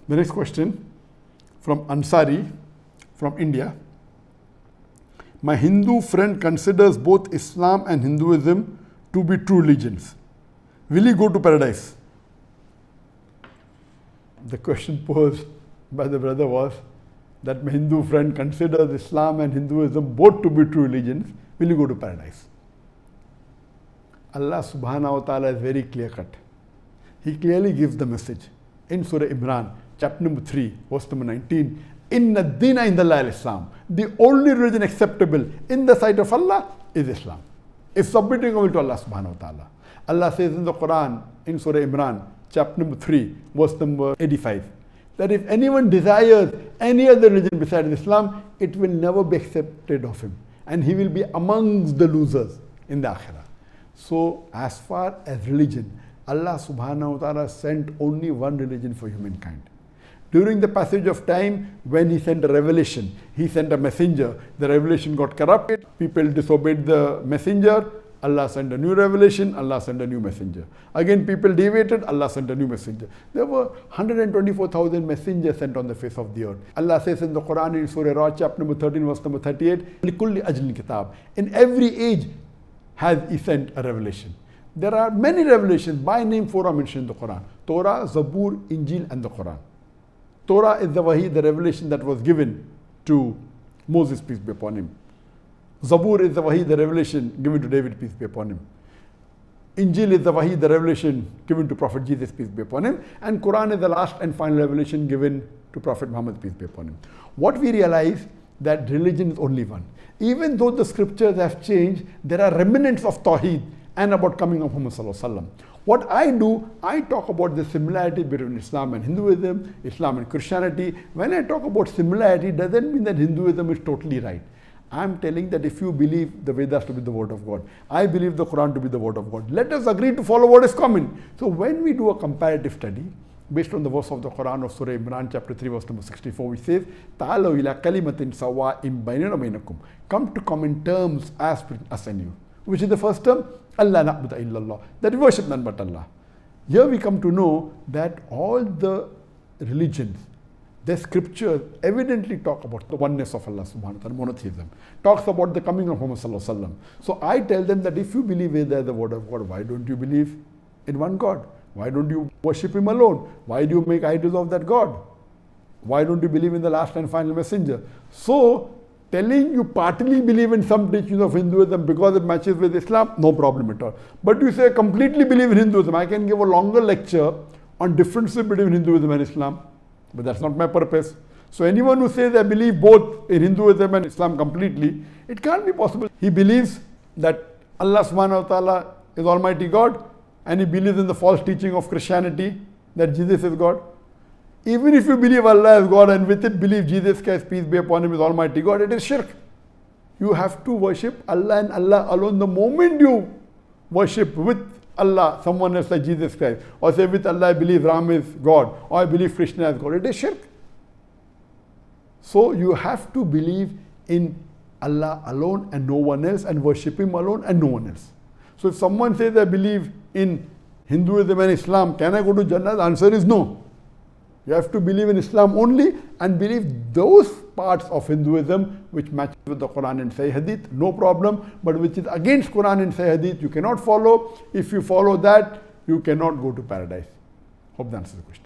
The next question from Ansari from India. My Hindu friend considers both Islam and Hinduism to be true religions. Will he go to paradise? The question posed by the brother was that my Hindu friend considers Islam and Hinduism both to be true religions. Will he go to paradise? Allah subhanahu wa ta'ala is very clear cut. He clearly gives the message in Surah Imran, chapter number 3, verse number 19. Inna dina indallahi al-Islam. The only religion acceptable in the sight of Allah is Islam. Is submitting only to Allah subhanahu wa ta'ala. Allah says in the Quran, in Surah Imran, chapter number 3, verse number 85, that if anyone desires any other religion besides Islam, it will never be accepted of him. And he will be amongst the losers in the Akhirah. So, as far as religion, Allah subhanahu wa ta'ala sent only one religion for humankind. During the passage of time, when He sent a revelation, He sent a messenger, the revelation got corrupted, people disobeyed the messenger, Allah sent a new revelation, Allah sent a new messenger. Again, people deviated, Allah sent a new messenger. There were 124,000 messengers sent on the face of the earth. Allah says in the Quran in Surah Ra, chapter number 13, verse number 38, لِكُلِّ أَجْلٍ kitab. In every age has He sent a revelation. There are many revelations, by name 4 are mentioned in the Quran. Torah, Zabur, Injil and the Quran. Torah is the Wahi, the revelation that was given to Moses, peace be upon him. Zabur is the Wahi, the revelation given to David, peace be upon him. Injil is the Wahi, the revelation given to Prophet Jesus, peace be upon him. And Quran is the last and final revelation given to Prophet Muhammad, peace be upon him. What we realize that religion is only one. Even though the scriptures have changed, there are remnants of Tawheed and about coming of Muhammad sallallahu alaihi wasallam. What I do, I talk about the similarity between Islam and Hinduism, Islam and Christianity. When I talk about similarity, it doesn't mean that Hinduism is totally right. I'm telling that if you believe the Vedas to be the word of God, I believe the Quran to be the word of God, let us agree to follow what is common. So when we do a comparative study, based on the verse of the Quran of Surah Imran, chapter 3, verse number 64, which says, "Ta'alaw ila kalimatin sawa'in bainana bainakum." Come to common terms as between us and you. Which is the first term? Allah na'budu illallah. That we worship none but Allah. Here we come to know that all the religions, their scriptures evidently talk about the oneness of Allah subhanahu wa ta'ala, monotheism. Talks about the coming of Muhammad sallallahu alaihi wasallam. So I tell them that if you believe in the word of God, why don't you believe in one God? Why don't you worship Him alone? Why do you make idols of that God? Why don't you believe in the last and final messenger? So, telling you partly believe in some teachings of Hinduism because it matches with Islam, no problem at all. But you say completely believe in Hinduism. I can give a longer lecture on differences between Hinduism and Islam, but that's not my purpose. So anyone who says I believe both in Hinduism and Islam completely, it can't be possible. He believes that Allah subhanahu wa ta'ala is Almighty God, and he believes in the false teaching of Christianity that Jesus is God. Even if you believe Allah is God and with it believe Jesus Christ, peace be upon him, is Almighty God, it is shirk. You have to worship Allah and Allah alone. The moment you worship with Allah someone else like Jesus Christ, or say with Allah I believe Ram is God, or I believe Krishna is God, it is shirk. So you have to believe in Allah alone and no one else, and worship Him alone and no one else. So if someone says I believe in Hinduism and Islam, can I go to Jannah? The answer is no. You have to believe in Islam only and believe those parts of Hinduism which match with the Quran and Sahih Hadith, no problem. But which is against Quran and Sahih Hadith, you cannot follow. If you follow that, you cannot go to paradise. Hope that answers the question.